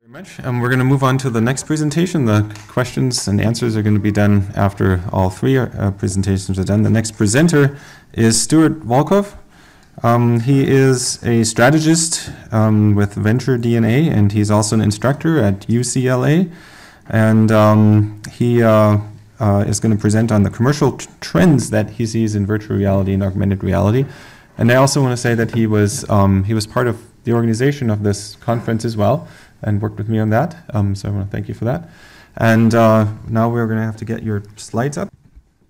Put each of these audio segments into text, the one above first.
Very much. We're going to move on to the next presentation. The questions and answers are going to be done after all three presentations are done. The next presenter is Stuart Volkow. He is a strategist with Venture DNA, and he's also an instructor at UCLA. And he is going to present on the commercial trends that he sees in virtual reality and augmented reality. And I also want to say that he was part of the organization of this conference as well, and worked with me on that. So I want to thank you for that. And now we're going to have to get your slides up.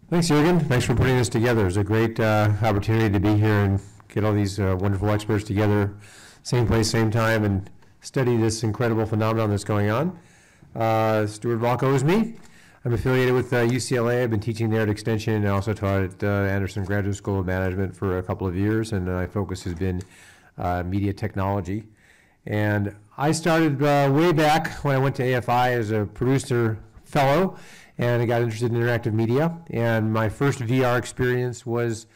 Thanks, Jürgen. Thanks for putting this together. It's a great opportunity to be here and get all these wonderful experts together, same place, same time, and study this incredible phenomenon that's going on. Stuart Volkow is me. I'm affiliated with UCLA. I've been teaching there at Extension and also taught at Anderson Graduate School of Management for a couple of years, and my focus has been media technology. And I started way back when I went to AFI as a producer fellow, and I got interested in interactive media. And my first VR experience was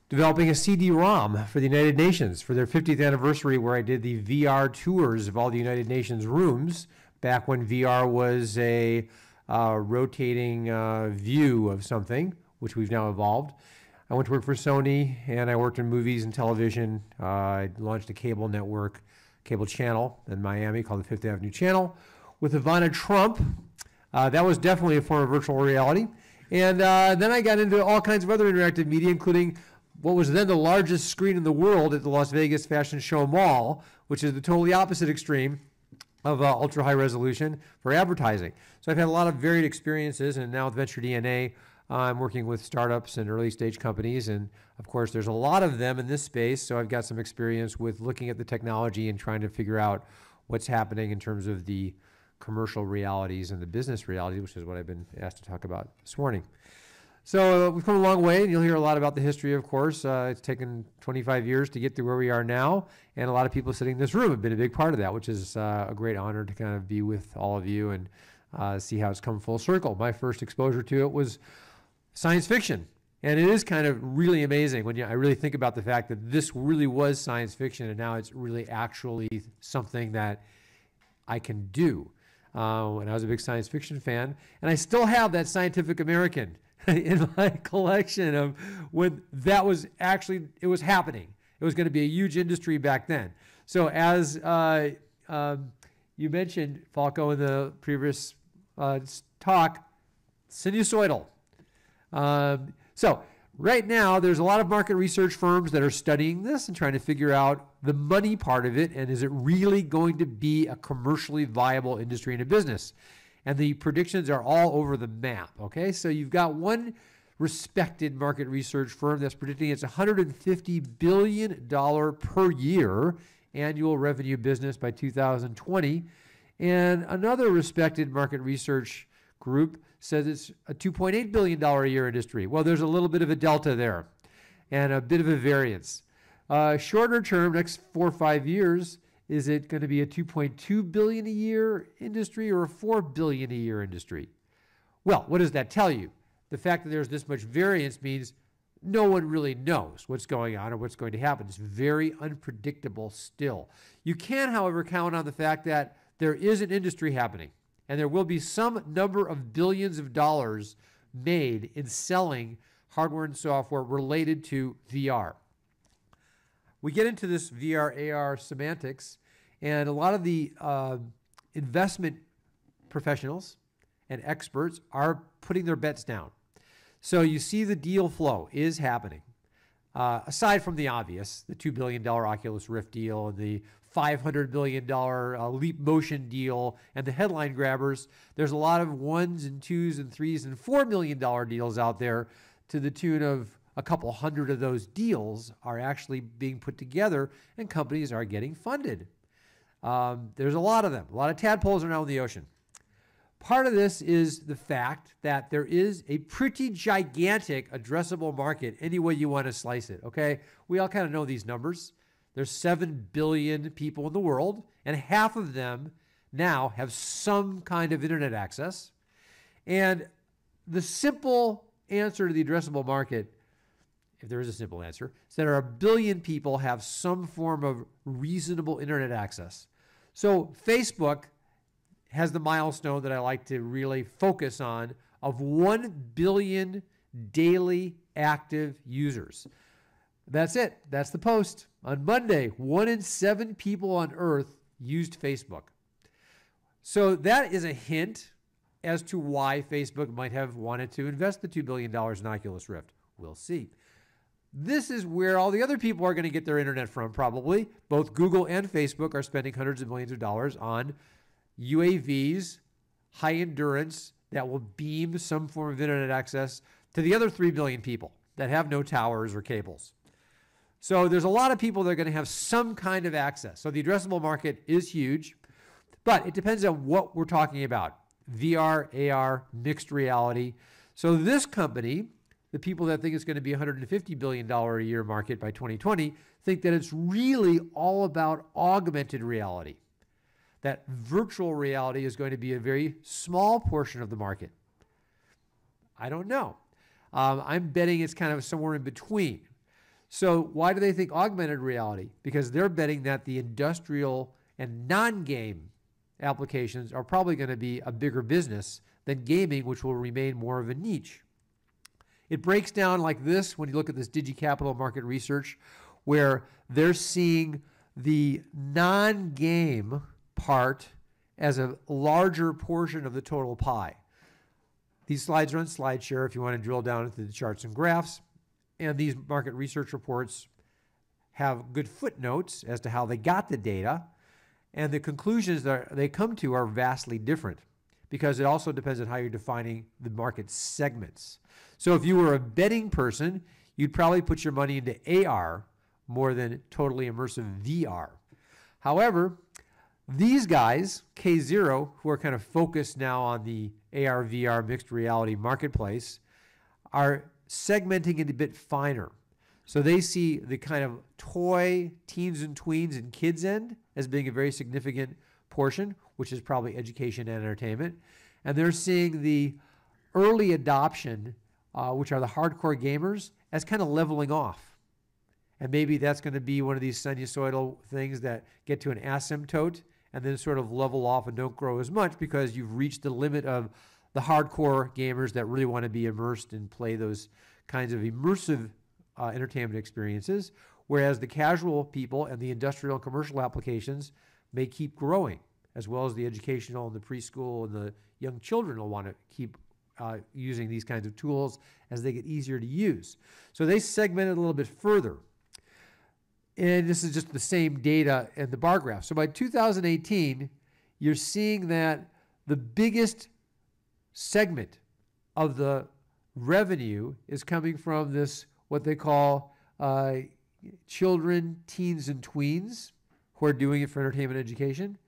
developing a CD-ROM for the United Nations for their 50th anniversary, where I did the VR tours of all the United Nations rooms back when VR was a rotating view of something, which we've now evolved. I went to work for Sony, and I worked in movies and television. I launched a cable network, cable channel in Miami called the Fifth Avenue Channel with Ivana Trump. That was definitely a form of virtual reality. And then I got into all kinds of other interactive media, including what was then the largest screen in the world at the Las Vegas Fashion Show Mall, which is the totally opposite extreme of ultra high resolution for advertising. So I've had a lot of varied experiences, and now with Venture DNA, I'm working with startups and early stage companies, and of course there's a lot of them in this space, so I've got some experience with looking at the technology and trying to figure out what's happening in terms of the commercial realities and the business realities, which is what I've been asked to talk about this morning. So we've come a long way, and you'll hear a lot about the history, of course. It's taken 25 years to get to where we are now, and a lot of people sitting in this room have been a big part of that, which is a great honor to kind of be with all of you and see how it's come full circle. My first exposure to it was science fiction, and it is kind of really amazing when I really think about the fact that this really was science fiction, and now it's really actually something that I can do. When I was a big science fiction fan, and I still have that Scientific American in my collection of when that was actually, it was happening. It was going to be a huge industry back then. So as you mentioned, Falco, in the previous talk, sinusoidal. So right now, there's a lot of market research firms that are studying this and trying to figure out the money part of it, and is it really going to be a commercially viable industry and a business? And the predictions are all over the map, okay? So you've got one respected market research firm that's predicting it's $150 billion per year annual revenue business by 2020. And another respected market research group says it's a $2.8 billion a year industry. Well, there's a little bit of a delta there and a bit of a variance. Shorter term, next 4 or 5 years, is it going to be a $2.2 billion a year industry or a $4 billion a year industry? Well, what does that tell you? The fact that there's this much variance means no one really knows what's going on or what's going to happen. It's very unpredictable still. You can, however, count on the fact that there is an industry happening, and there will be some number of billions of dollars made in selling hardware and software related to VR. We get into this VR, AR semantics, and a lot of the investment professionals and experts are putting their bets down. So you see the deal flow is happening. Aside from the obvious, the $2 billion Oculus Rift deal, and the $500 million Leap Motion deal, and the headline grabbers, there's a lot of 1s and 2s and 3s and $4 million deals out there to the tune of a couple hundred of those deals are actually being put together, and companies are getting funded. There's a lot of them. A lot of tadpoles are now in the ocean. Part of this is the fact that there is a pretty gigantic addressable market any way you want to slice it, okay? We all kind of know these numbers. There's 7 billion people in the world, and half of them now have some kind of internet access. And the simple answer to the addressable market, if there is a simple answer, is that 1 billion people have some form of reasonable internet access. So Facebook has the milestone that I like to really focus on of 1 billion daily active users. That's it. That's the post. On Monday, 1 in 7 people on Earth used Facebook. So that is a hint as to why Facebook might have wanted to invest the $2 billion in Oculus Rift. We'll see. This is where all the other people are going to get their internet from, probably. Both Google and Facebook are spending hundreds of millions of dollars on UAVs, high endurance, that will beam some form of internet access to the other 3 billion people that have no towers or cables. So there's a lot of people that are going to have some kind of access. So the addressable market is huge, but it depends on what we're talking about. VR, AR, mixed reality. So this company, the people that think it's going to be a $150 billion a year market by 2020, think that it's really all about augmented reality. That virtual reality is going to be a very small portion of the market. I don't know. I'm betting it's kind of somewhere in between. So why do they think augmented reality? Because they're betting that the industrial and non-game applications are probably going to be a bigger business than gaming, which will remain more of a niche. It breaks down like this when you look at this DigiCapital market research, where they're seeing the non-game part as a larger portion of the total pie. These slides are on SlideShare if you want to drill down into the charts and graphs. And these market research reports have good footnotes as to how they got the data. And the conclusions that they come to are vastly different because it also depends on how you're defining the market segments. So if you were a betting person, you'd probably put your money into AR more than totally immersive VR. However, these guys, K0, who are kind of focused now on the AR, VR, mixed reality marketplace, are segmenting it a bit finer. So they see the kind of toy, teens and tweens and kids end as being a very significant portion, which is probably education and entertainment. And they're seeing the early adoption, which are the hardcore gamers, as kind of leveling off. And maybe that's going to be one of these sinusoidal things that get to an asymptote and then sort of level off and don't grow as much because you've reached the limit of the hardcore gamers that really want to be immersed and play those kinds of immersive entertainment experiences, whereas the casual people and the industrial and commercial applications may keep growing, as well as the educational and the preschool and the young children will want to keep using these kinds of tools as they get easier to use. So they segment it a little bit further. And this is just the same data in the bar graph. So by 2018, you're seeing that the biggest segment of the revenue is coming from this, what they call children, teens, and tweens who are doing it for entertainment and education.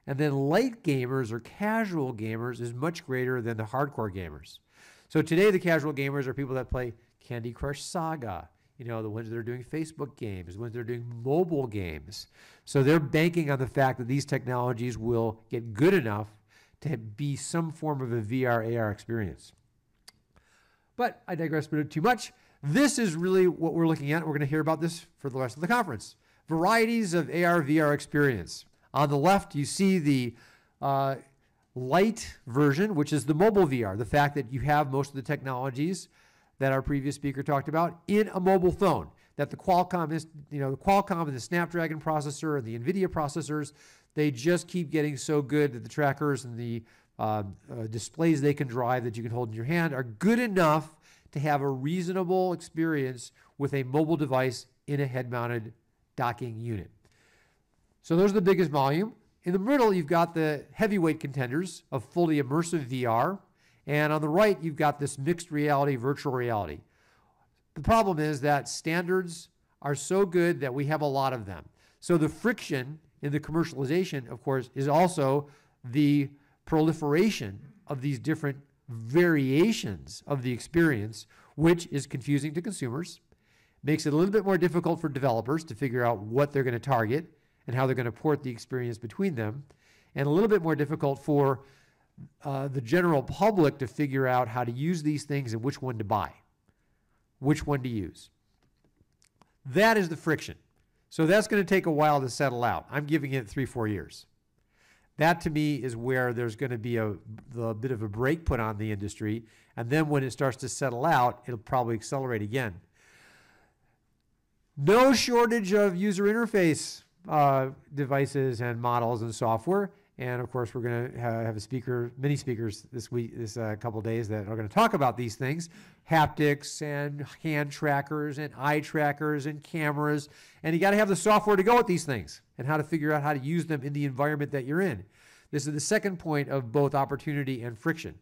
And then light gamers or casual gamers is much greater than the hardcore gamers. So today the casual gamers are people that play Candy Crush Saga, you know, the ones that are doing Facebook games, the ones that are doing mobile games. So they're banking on the fact that these technologies will get good enough to be some form of a VR, AR experience. But I digress a bit too much. This is really what we're looking at. We're going to hear about this for the rest of the conference. Varieties of AR, VR experience. On the left, you see the light version, which is the mobile VR, the fact that you have most of the technologies that our previous speaker talked about in a mobile phone, that the Qualcomm is, the Qualcomm and the Snapdragon processor and the NVIDIA processors, they just keep getting so good that the trackers and the displays they can drive that you can hold in your hand are good enough to have a reasonable experience with a mobile device in a head-mounted docking unit. So those are the biggest volume. In the middle, you've got the heavyweight contenders of fully immersive VR. And on the right, you've got this mixed reality, virtual reality. The problem is that standards are so good that we have a lot of them. So the friction in the commercialization, of course, is also the proliferation of these different variations of the experience, which is confusing to consumers, makes it a little bit more difficult for developers to figure out what they're going to target and how they're going to port the experience between them, and a little bit more difficult for the general public to figure out how to use these things and which one to buy, which one to use. That is the friction. So that's going to take a while to settle out. I'm giving it 3-4 years. That to me is where there's going to be a bit of a brake put on the industry. And then when it starts to settle out, it'll probably accelerate again. No shortage of user interface devices and models and software. And of course, we're going to have a speaker, many speakers this week, this couple of days that are going to talk about these things: haptics and hand trackers and eye trackers and cameras. And you got to have the software to go with these things and how to figure out how to use them in the environment that you're in. This is the second point of both opportunity and friction.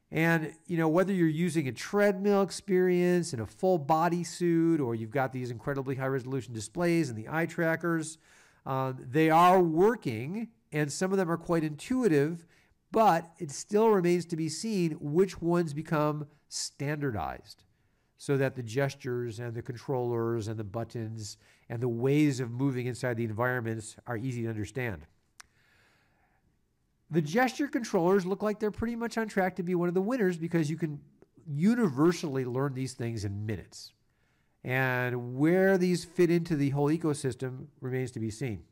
And, you know, whether you're using a treadmill experience in a full body suit, or you've got these incredibly high resolution displays and the eye trackers, they are working, and some of them are quite intuitive, but it still remains to be seen which ones become standardized so that the gestures and the controllers and the buttons and the ways of moving inside the environments are easy to understand. The gesture controllers look like they're pretty much on track to be one of the winners because you can universally learn these things in minutes. And where these fit into the whole ecosystem remains to be seen.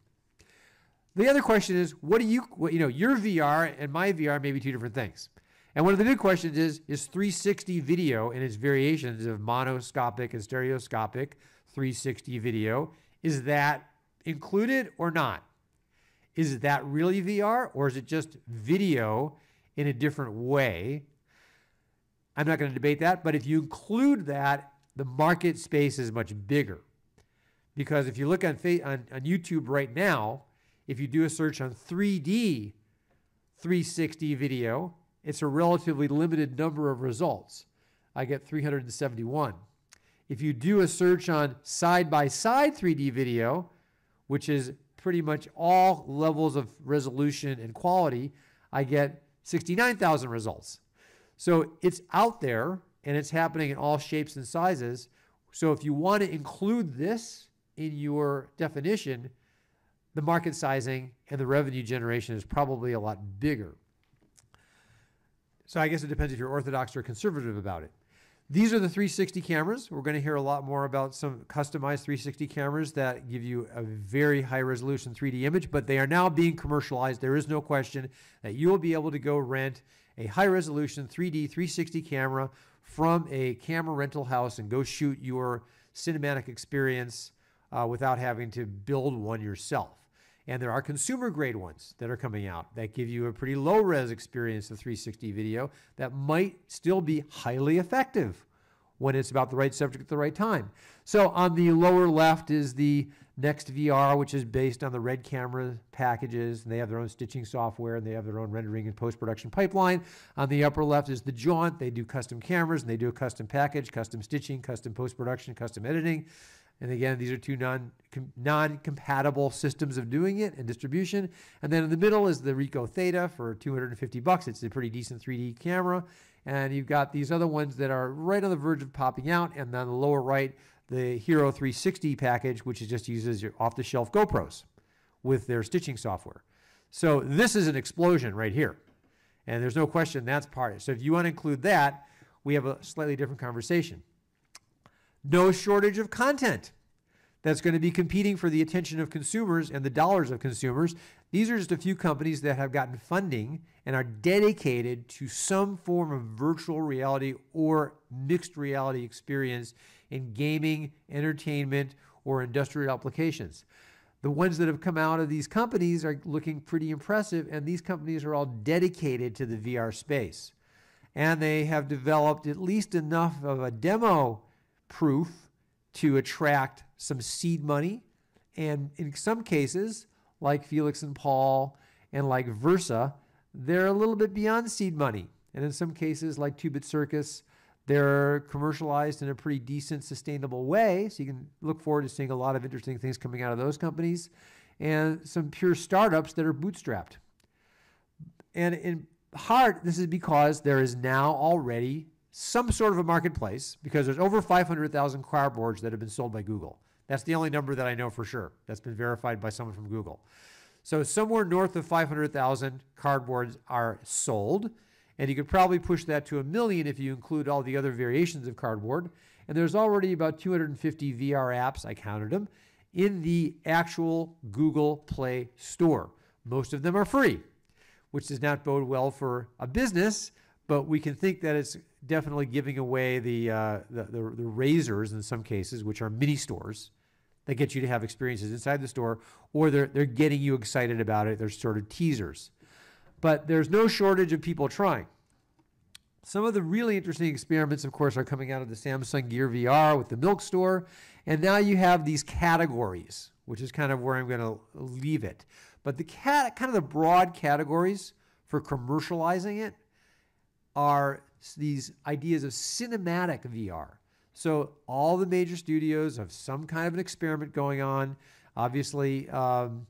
The other question is, your VR and my VR may be two different things. And one of the big questions is 360 video and its variations of monoscopic and stereoscopic 360 video, is that included or not? Is that really VR, or is it just video in a different way? I'm not going to debate that, but if you include that, the market space is much bigger. Because if you look on YouTube right now, if you do a search on 3D 360 video, it's a relatively limited number of results. I get 371. If you do a search on side-by-side 3D video, which is pretty much all levels of resolution and quality, I get 69,000 results. So it's out there, and it's happening in all shapes and sizes. So if you want to include this in your definition, the market sizing and the revenue generation is probably a lot bigger. So I guess it depends if you're orthodox or conservative about it. These are the 360 cameras. We're going to hear a lot more about some customized 360 cameras that give you a very high resolution 3D image, but they are now being commercialized. There is no question that you will be able to go rent a high resolution 3D 360 camera from a camera rental house and go shoot your cinematic experience without having to build one yourself. And there are consumer grade ones that are coming out that give you a pretty low res experience of 360 video that might still be highly effective when it's about the right subject at the right time. So on the lower left is the Next VR, which is based on the Red camera packages, and they have their own stitching software, and they have their own rendering and post-production pipeline. On the upper left is the Jaunt. They do custom cameras, and they do a custom package, custom stitching, custom post-production, custom editing. And again, these are two non-compatible systems of doing it and distribution. And then in the middle is the Ricoh Theta for $250. It's a pretty decent 3D camera. And you've got these other ones that are right on the verge of popping out. And on the lower right, the Hero 360 package, which just uses your off-the-shelf GoPros with their stitching software. So this is an explosion right here. And there's no question that's part of it. So if you want to include that, we have a slightly different conversation. No shortage of content that's going to be competing for the attention of consumers and the dollars of consumers. These are just a few companies that have gotten funding and are dedicated to some form of virtual reality or mixed reality experience in gaming, entertainment, or industrial applications. The ones that have come out of these companies are looking pretty impressive, and these companies are all dedicated to the VR space. And they have developed at least enough of a demo proof to attract some seed money, and in some cases, like Felix and Paul and like Versa, they're a little bit beyond seed money. And in some cases, like 2-Bit Circus, they're commercialized in a pretty decent, sustainable way. So you can look forward to seeing a lot of interesting things coming out of those companies, and some pure startups that are bootstrapped. And in part, this is because there is now already some sort of a marketplace, because there's over 500,000 cardboards that have been sold by Google. That's the only number that I know for sure. That's been verified by someone from Google. So somewhere north of 500,000 cardboards are sold, and you could probably push that to 1 million if you include all the other variations of cardboard. And there's already about 250 VR apps, I counted them, in the actual Google Play Store. Most of them are free, which does not bode well for a business, but we can think that it's definitely giving away the razors in some cases, which are mini stores that get you to have experiences inside the store, or they're getting you excited about it. They're sort of teasers. But there's no shortage of people trying. Some of the really interesting experiments, of course, are coming out of the Samsung Gear VR with the Milk Store. And now you have these categories, which is kind of where I'm going to leave it. But the kind of the broad categories for commercializing it are these ideas of cinematic VR. So all the major studios have some kind of an experiment going on. Obviously, and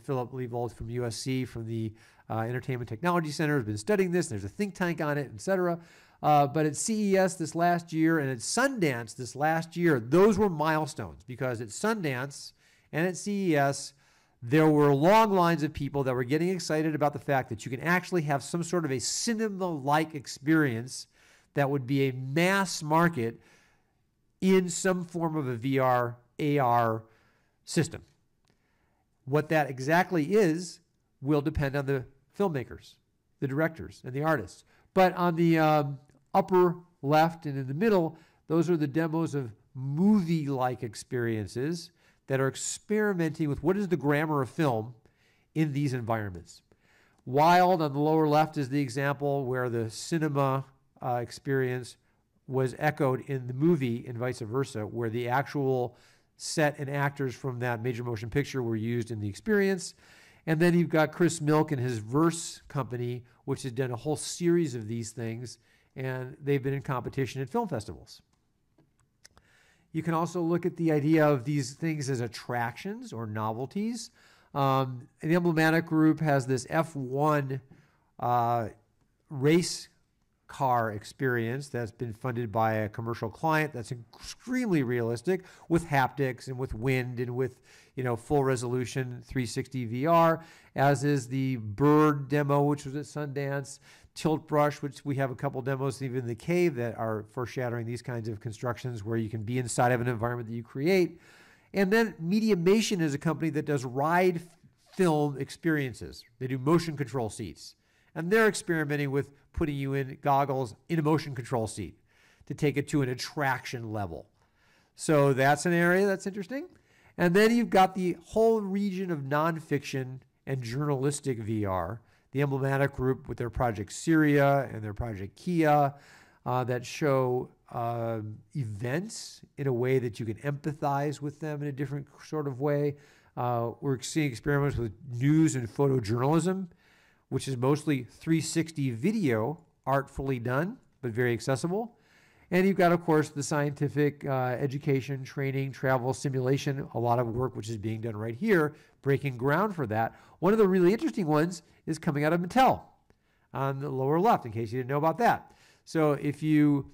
Philip Leavold from USC, from the Entertainment Technology Center, has been studying this. There's a think tank on it, et cetera. But at CES this last year and at Sundance this last year, those were milestones, because at Sundance and at CES, there were long lines of people that were getting excited about the fact that you can actually have some sort of a cinema-like experience that would be a mass market in some form of a VR, AR system. What that exactly is will depend on the filmmakers, the directors, and the artists. But on the upper left and in the middle, those are the demos of movie-like experiences that are experimenting with what is the grammar of film in these environments. Wild on the lower left is the example where the cinema experience was echoed in the movie and vice versa, where the actual set and actors from that major motion picture were used in the experience. And then you've got Chris Milk and his Verse company, which has done a whole series of these things, and they've been in competition at film festivals. You can also look at the idea of these things as attractions or novelties. The Emblematic Group has this F1 race car experience that's been funded by a commercial client that's extremely realistic, with haptics and with wind and with full resolution 360 VR, as is the Bird demo, which was at Sundance, Tilt Brush, which we have a couple demos even in the cave that are foreshadowing these kinds of constructions where you can be inside of an environment that you create. And then Mediamation is a company that does ride film experiences. They do motion control seats. And they're experimenting with putting you in goggles in a motion control seat to take it to an attraction level. So that's an area that's interesting. And then you've got the whole region of nonfiction and journalistic VR, the Emblematic Group with their Project Syria and their Project Kia that show events in a way that you can empathize with them in a different sort of way. We're seeing experiments with news and photojournalism, which is mostly 360 video, artfully done, but very accessible. And you've got, of course, the scientific education, training, travel, simulation, a lot of work which is being done right here, breaking ground for that. One of the really interesting ones is coming out of Mattel on the lower left, in case you didn't know about that. So if you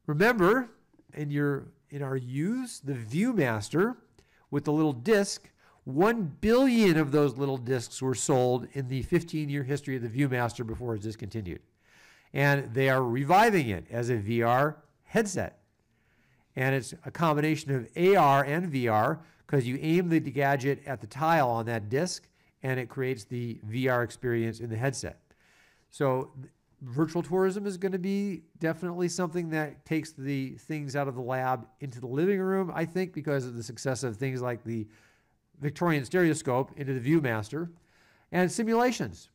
remember in our use, the Viewmaster with the little disc, 1 billion of those little discs were sold in the 15-year history of the Viewmaster before it was discontinued. And they are reviving it as a VR headset. And it's a combination of AR and VR, because you aim the gadget at the tile on that disc, and it creates the VR experience in the headset. So virtual tourism is going to be definitely something that takes the things out of the lab into the living room, I think, because of the success of things like the Victorian stereoscope into the Viewmaster, and simulations.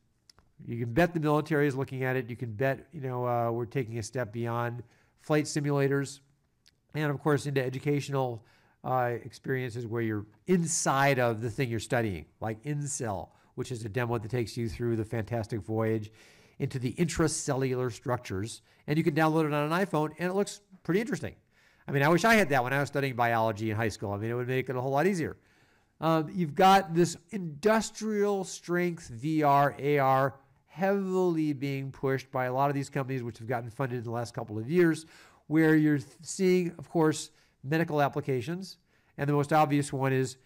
You can bet the military is looking at it. You can bet, we're taking a step beyond flight simulators, and of course into educational experiences where you're inside of the thing you're studying, like InCell, which is a demo that takes you through the fantastic voyage into the intracellular structures, and you can download it on an iPhone, and it looks pretty interesting. I mean, I wish I had that when I was studying biology in high school. I mean, it would make it a whole lot easier. You've got this industrial strength VR, AR, heavily being pushed by a lot of these companies which have gotten funded in the last couple of years, where you're seeing, of course, medical applications. And the most obvious one is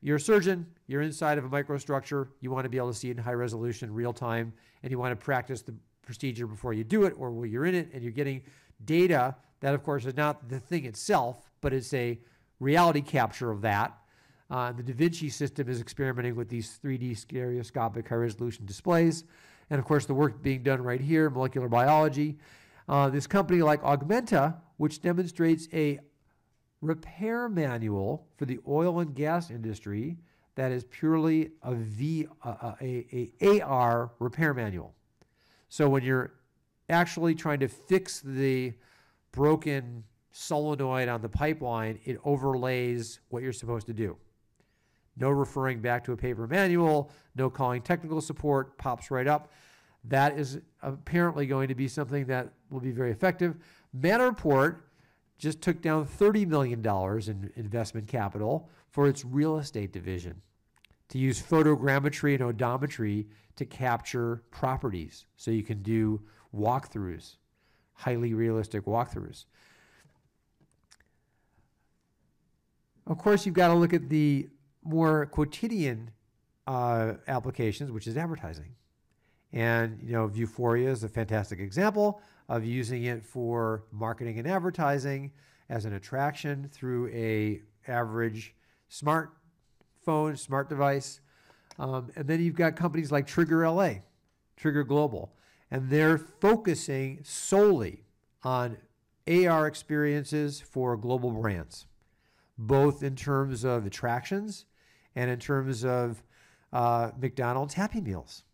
you're a surgeon, you're inside of a microstructure, you want to be able to see it in high resolution, real time, and you want to practice the procedure before you do it or while you're in it, and you're getting data that, of course, is not the thing itself, but it's a reality capture of that. The Da Vinci system is experimenting with these 3D stereoscopic high-resolution displays. And of course, the work being done right here, molecular biology. This company like Augmenta, which demonstrates a repair manual for the oil and gas industry that is purely a AR repair manual. So when you're actually trying to fix the broken solenoid on the pipeline, it overlays what you're supposed to do. No referring back to a paper manual, no calling technical support, pops right up. That is apparently going to be something that will be very effective. Matterport just took down $30 million in investment capital for its real estate division to use photogrammetry and odometry to capture properties so you can do walkthroughs, highly realistic walkthroughs. Of course, you've got to look at the more quotidian applications, which is advertising. And, Vuforia is a fantastic example of using it for marketing and advertising as an attraction through a average smartphone, smart device. And then you've got companies like Trigger LA, Trigger Global, and they're focusing solely on AR experiences for global brands, both in terms of attractions and in terms of McDonald's Happy Meals.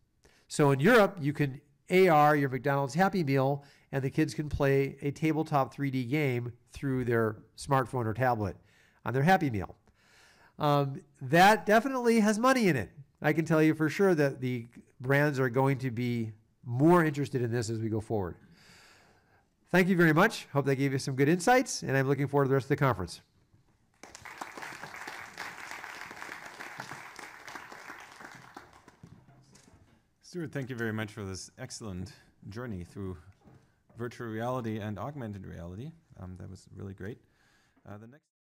So in Europe, you can AR your McDonald's Happy Meal, and the kids can play a tabletop 3D game through their smartphone or tablet on their Happy Meal. That definitely has money in it. I can tell you for sure that the brands are going to be more interested in this as we go forward. Thank you very much. Hope that gave you some good insights, and I'm looking forward to the rest of the conference. Stuart, thank you very much for this excellent journey through virtual reality and augmented reality. That was really great. The next